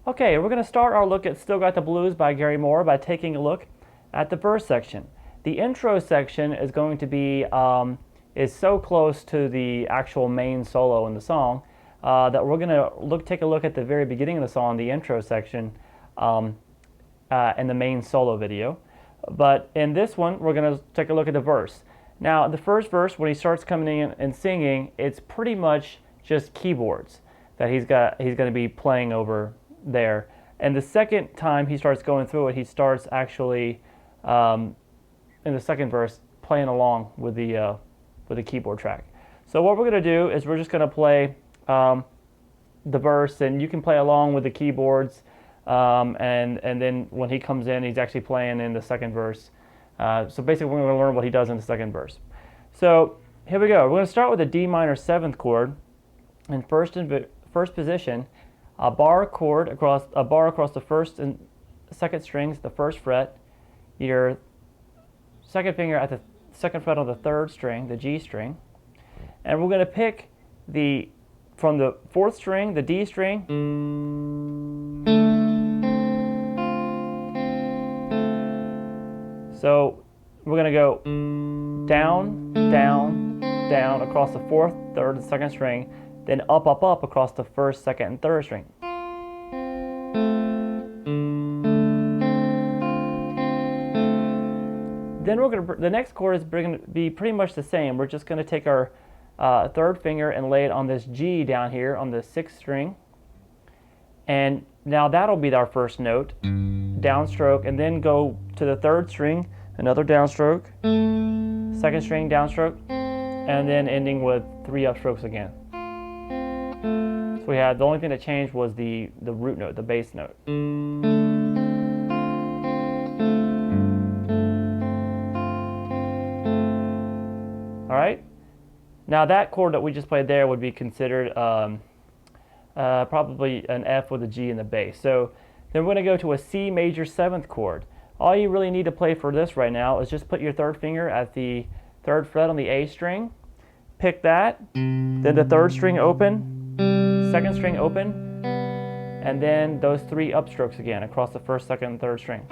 Okay, we're going to start our look at Still Got the Blues by Gary Moore by taking a look at the verse section. The intro section is going to be is so close to the actual main solo in the song that we're going to take a look at the very beginning of the song, the intro section, in the main solo video. But in this one, we're going to take a look at the verse. Now, the first verse, when he starts coming in and singing, it's pretty much just keyboards that he's going to be playing over there. And the second time he starts going through it, he starts actually in the second verse playing along with the keyboard track. So what we're going to do is we're just going to play the verse, and you can play along with the keyboards. And then when he comes in, he's actually playing in the second verse. So basically, we're going to learn what he does in the second verse. So here we go. We're going to start with a D minor 7th chord, in first position. A bar across the first and second strings, the first fret. Your second finger at the second fret on the third string, the G string, and we're going to pick from the fourth string, the D string, so we're going to go down, down, down across the fourth, third, and second string, then up, up, up across the first, second, and third string. Then the next chord is going to be pretty much the same. We're just going to take our third finger and lay it on this G down here on the 6th string. And now that'll be our first note, downstroke, and then go to the third string, another downstroke, second string downstroke, and then ending with 3 upstrokes again. So we had, the only thing that changed was the root note, the bass note. All right. Now that chord that we just played there would be considered probably an F with a G in the bass. So then we're going to go to a C major 7th chord. All you really need to play for this right now is just put your third finger at the third fret on the A string, pick that, then the third string open, second string open, and then those 3 upstrokes again across the first, second, and third string.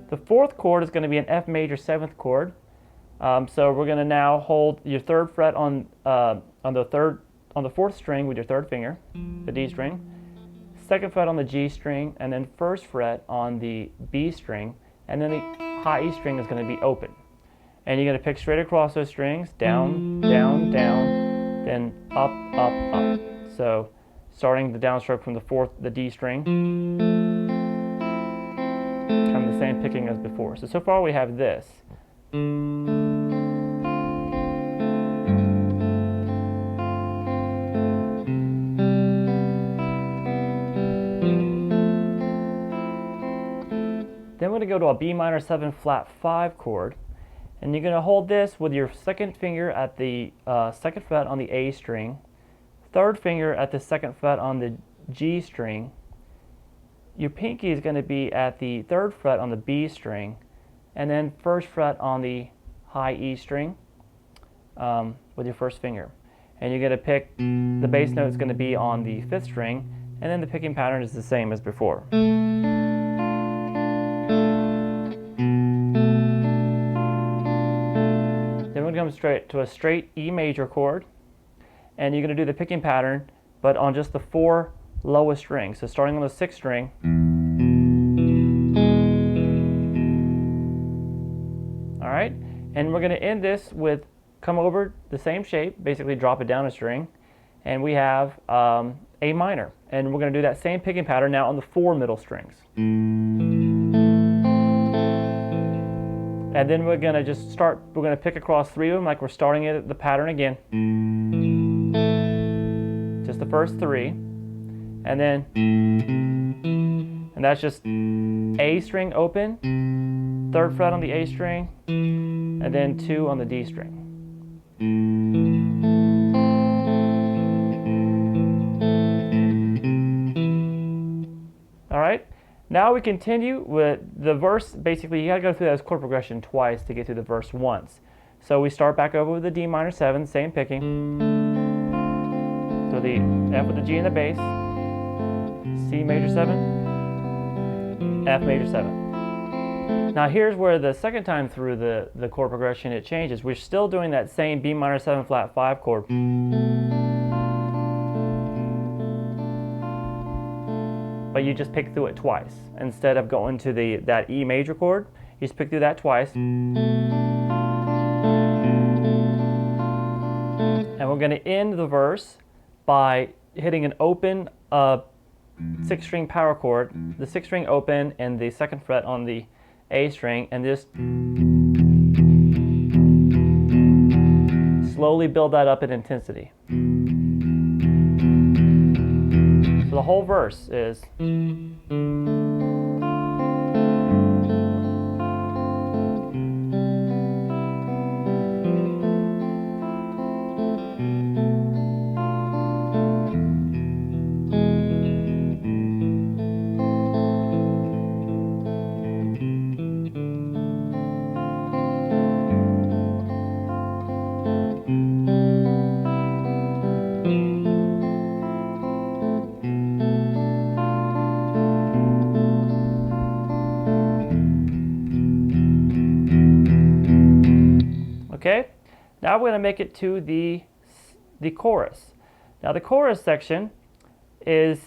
The fourth chord is going to be an F major 7th chord. So we're going to now hold your third fret on the fourth string with your third finger, the D string, second fret on the G string, and then first fret on the B string, and then the high E string is going to be open. And you're going to pick straight across those strings, down, down, down, then up, up, up. So starting the downstroke from the D string, kind of the same picking as before. So far we have this. Then we're going to go to a B minor 7 flat 5 chord, and you're going to hold this with your second finger at the second fret on the A string, third finger at the second fret on the G string. Your pinky is going to be at the third fret on the B string, and then first fret on the high E string with your first finger. And you're going to pick, the bass note is going to be on the 5th string, and then the picking pattern is the same as before. Then we're going to come straight to a straight E major chord, and you're going to do the picking pattern, but on just the 4 lowest strings. So starting on the 6th string, all right, and we're going to end this with come over the same shape, basically drop it down a string, and we have A minor, and we're going to do that same picking pattern now on the 4 middle strings. And then we're going to just start, we're going to pick across 3 of them like we're starting it, the pattern again. Just the first 3. And then, and that's just A string open, 3rd fret on the A string, and then 2 on the D string. All right. Now we continue with the verse. Basically, you got to go through that chord progression twice to get through the verse once. So we start back over with the D minor 7, same picking. with the F with the G in the bass, C major 7, F major 7. Now here's where the second time through the chord progression it changes. We're still doing that same B minor 7 flat 5 chord. But you just pick through it twice. Instead of going to that E major chord, you just pick through that twice. And we're going to end the verse by hitting an open 6-string power chord, the 6th string open and the 2nd fret on the A string, and just slowly build that up in intensity. So the whole verse is okay. Now we're going to make it to the chorus. Now the chorus section is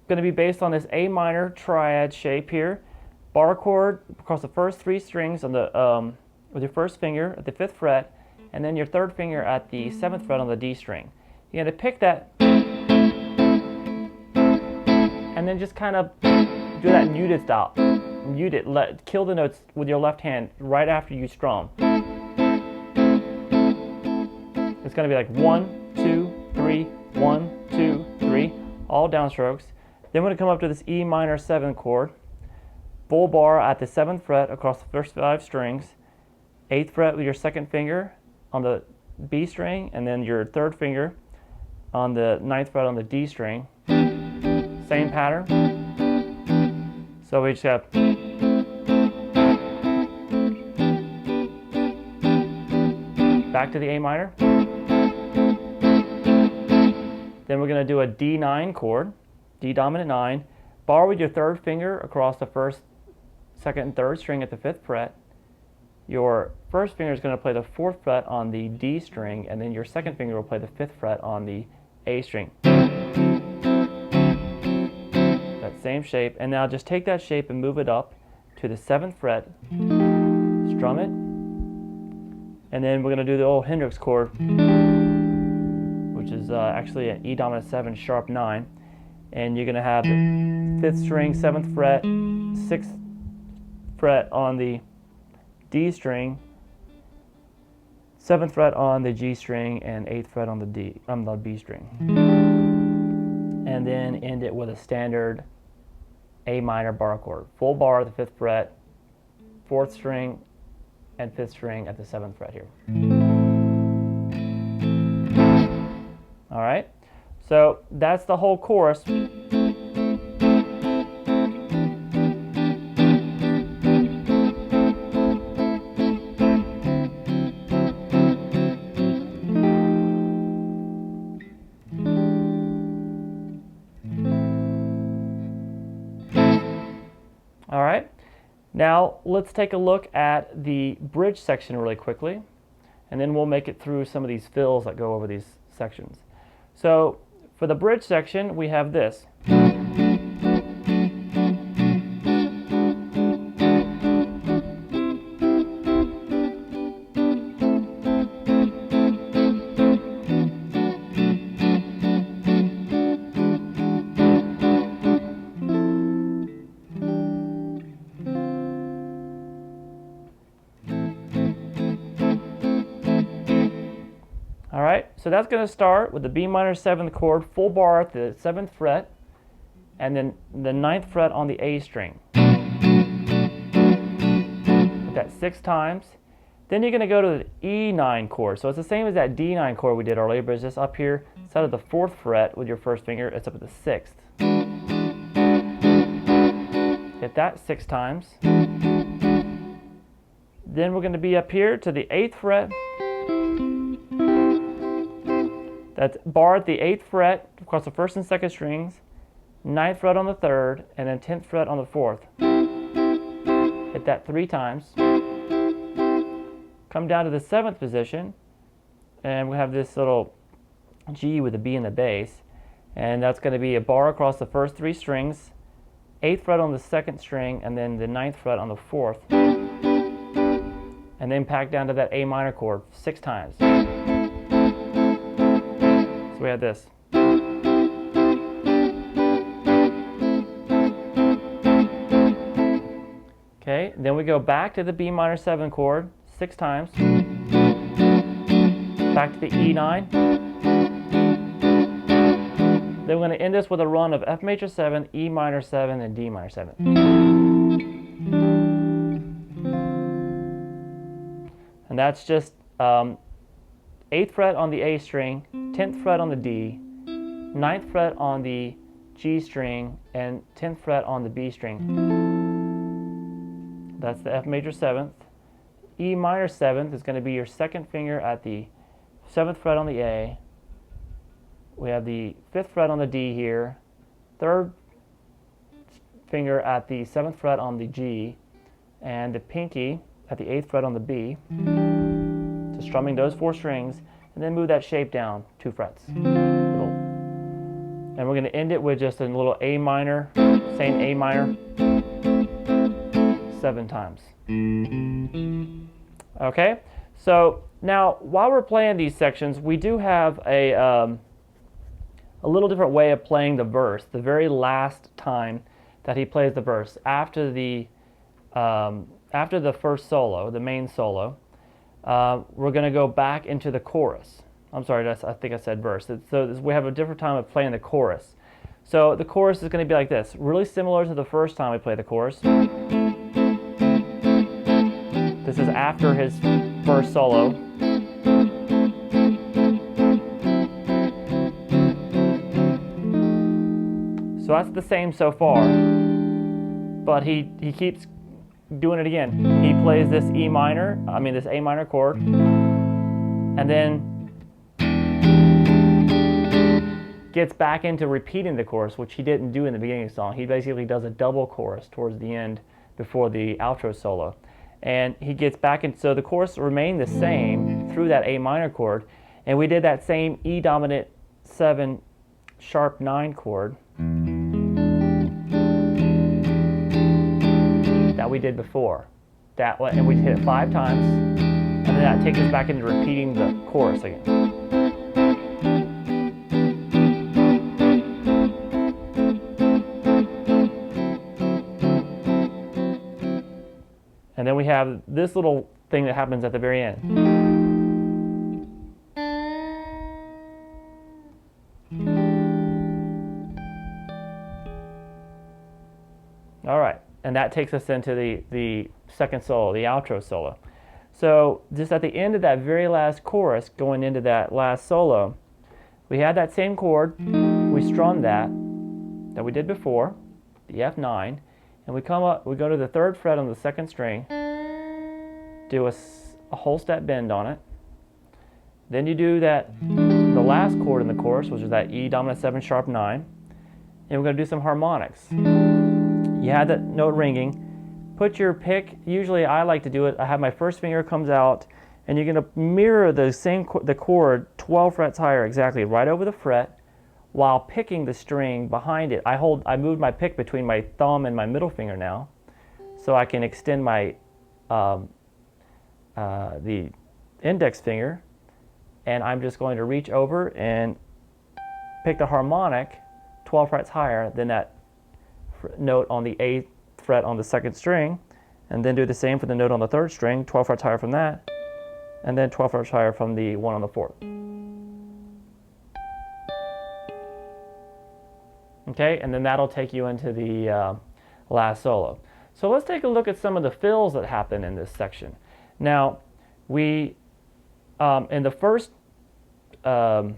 going to be based on this A minor triad shape here. Bar chord across the first 3 strings on the with your first finger at the 5th fret, and then your 3rd finger at the 7th fret on the D string. You're going to pick that and then just kind of do that muted style. Mute it, kill the notes with your left hand right after you strum. It's going to be like 1, 2, 3, 1, 2, 3, all downstrokes. Then we're going to come up to this E minor 7 chord, full bar at the 7th fret across the first 5 strings, 8th fret with your 2nd finger on the B string, and then your 3rd finger on the 9th fret on the D string. Same pattern. So we just have back to the A minor. Then we're going to do a D9 chord, D dominant 9, bar with your 3rd finger across the 1st, 2nd, and 3rd string at the 5th fret. Your 1st finger is going to play the 4th fret on the D string, and then your 2nd finger will play the 5th fret on the A string. That same shape, and now just take that shape and move it up to the 7th fret, strum it, and then we're going to do the old Hendrix chord, which is actually an E dominant 7 sharp 9, and you're going to have the 5th string, 7th fret, 6th fret on the D string, 7th fret on the G string, and 8th fret on the B string, and then end it with a standard A minor bar chord, full bar at the 5th fret, 4th string, and 5th string at the 7th fret here. All right, so that's the whole chorus. All right, now let's take a look at the bridge section really quickly, and then we'll make it through some of these fills that go over these sections. So for the bridge section, we have this. All right, so that's going to start with the B minor 7th chord, full bar at the 7th fret, and then the 9th fret on the A string. Hit that 6 times. Then you're going to go to the E9 chord. So it's the same as that D9 chord we did earlier, but it's just up here instead of the 4th fret with your 1st finger, it's up at the 6th. Hit that 6 times. Then we're going to be up here to the 8th fret, That's bar at the 8th fret across the 1st and 2nd strings, 9th fret on the 3rd, and then 10th fret on the 4th. Hit that 3 times. Come down to the 7th position, and we have this little G with a B in the bass, and that's going to be a bar across the first 3 strings, 8th fret on the 2nd string, and then the 9th fret on the 4th, and then back down to that A minor chord 6 times. So we have this. Okay, then we go back to the B minor 7 chord 6 times, back to the E9. Then we're going to end this with a run of F major 7, E minor 7, and D minor 7. And that's just 8th fret on the A string, 10th fret on the D, 9th fret on the G string, and 10th fret on the B string. That's the F major 7th. E minor 7th is going to be your 2nd finger at the 7th fret on the A. We have the 5th fret on the D here, 3rd finger at the 7th fret on the G, and the pinky at the 8th fret on the B. So strumming those 4 strings, and then move that shape down 2 frets. And we're going to end it with just a little A minor, same A minor, 7 times. Okay, so now while we're playing these sections, we do have a little different way of playing the verse. The very last time that he plays the verse, after the first solo, the main solo, we're going to go back into the chorus. I'm sorry, I think I said verse. So we have a different time of playing the chorus. So the chorus is going to be like this, really similar to the first time we play the chorus. This is after his first solo. So that's the same so far, but he keeps doing it again. He plays this this A minor chord, and then gets back into repeating the chorus, which he didn't do in the beginning of the song. He basically does a double chorus towards the end before the outro solo. And he gets back in, so the chorus remained the same through that A minor chord, and we did that same E dominant 7 sharp 9 chord that we did before. That one, and we hit it 5 times, and then that takes us back into repeating the chorus again. And then we have this little thing that happens at the very end. All right, and that takes us into the second solo, the outro solo. So just at the end of that very last chorus, going into that last solo, we had that same chord, we strummed that we did before, the F9, and we come up, we go to the 3rd fret on the 2nd string, do a whole step bend on it. Then you do the last chord in the chorus, which is that E dominant 7 sharp 9, and we're going to do some harmonics. You had that note ringing. Put your pick, usually I like to do it, I have my first finger comes out, and you're going to mirror the chord 12 frets higher exactly, right over the fret, while picking the string behind it. I moved my pick between my thumb and my middle finger now, so I can extend my the index finger, and I'm just going to reach over and pick the harmonic 12 frets higher than that note on the 8th fret on the 2nd string, and then do the same for the note on the 3rd string, 12 frets higher from that, and then 12 frets higher from the one on the 4th. Okay, and then that'll take you into the last solo. So let's take a look at some of the fills that happen in this section. Now, we in the first, the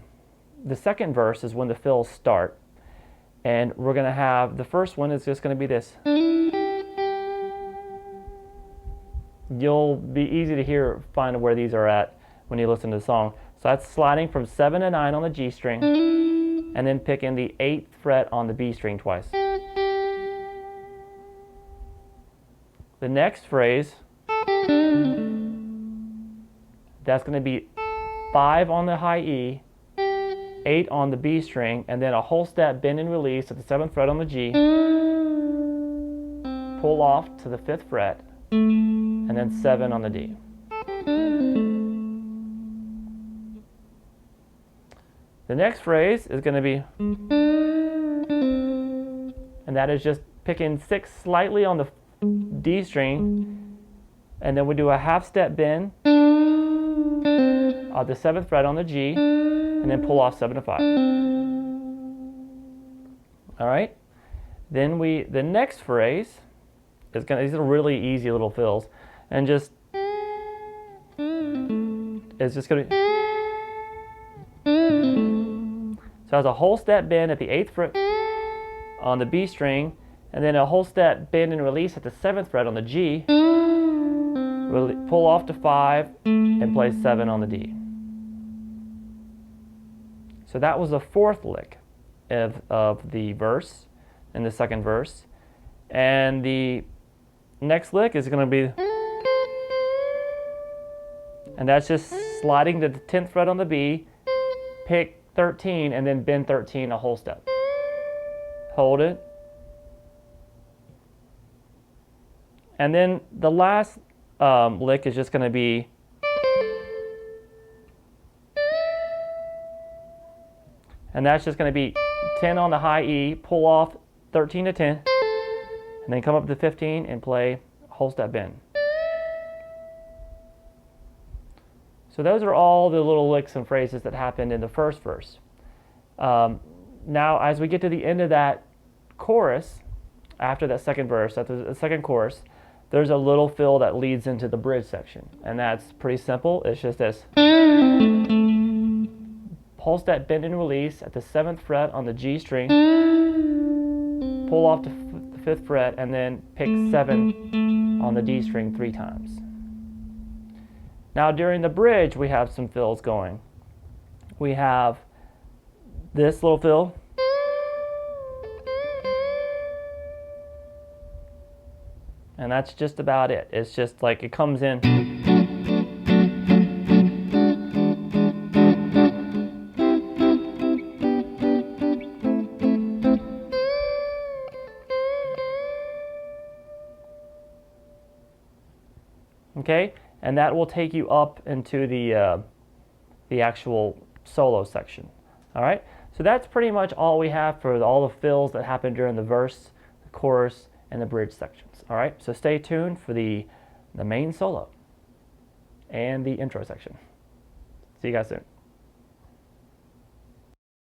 second verse is when the fills start, and we're going to have the first one is just going to be this. You'll be easy to find where these are at when you listen to the song. So that's sliding from 7 to 9 on the G string, and then picking the 8th fret on the B string twice. The next phrase, that's going to be 5 on the high E, 8 on the B string, and then a whole step bend and release at the 7th fret on the G, pull off to the 5th fret, and then 7 on the D. The next phrase is going to be, and that is just picking 6 slightly on the D string, and then we do a half step bend of the 7th fret on the G, and then pull off 7 to 5. All right. Then the next phrase is these are really easy little fills, and it's just gonna be, so it's a whole step bend at the 8th fret on the B string, and then a whole step bend and release at the 7th fret on the G, pull off to 5, and play 7 on the D. So that was the 4th lick of the verse, in the second verse. And the next lick is going to be, and that's just sliding to the 10th fret on the B, pick 13, and then bend 13 a whole step. Hold it. And then the last lick is just going to be, and that's just going to be 10 on the high E, pull off 13 to 10, and then come up to 15 and play whole step bend. So those are all the little licks and phrases that happened in the first verse. Now, as we get to the end of that chorus, after that second verse, after the second chorus, there's a little fill that leads into the bridge section, and that's pretty simple. It's just this. Whole step bend and release at the 7th fret on the G string, pull off to the 5th fret, and then pick 7 on the D string 3 times. Now during the bridge, we have some fills going. We have this little fill, and that's just about it. It's just like it comes in. Okay, and that will take you up into the actual solo section. All right, so that's pretty much all we have for all the fills that happen during the verse, the chorus, and the bridge sections. All right, so stay tuned for the main solo and the intro section. See you guys soon.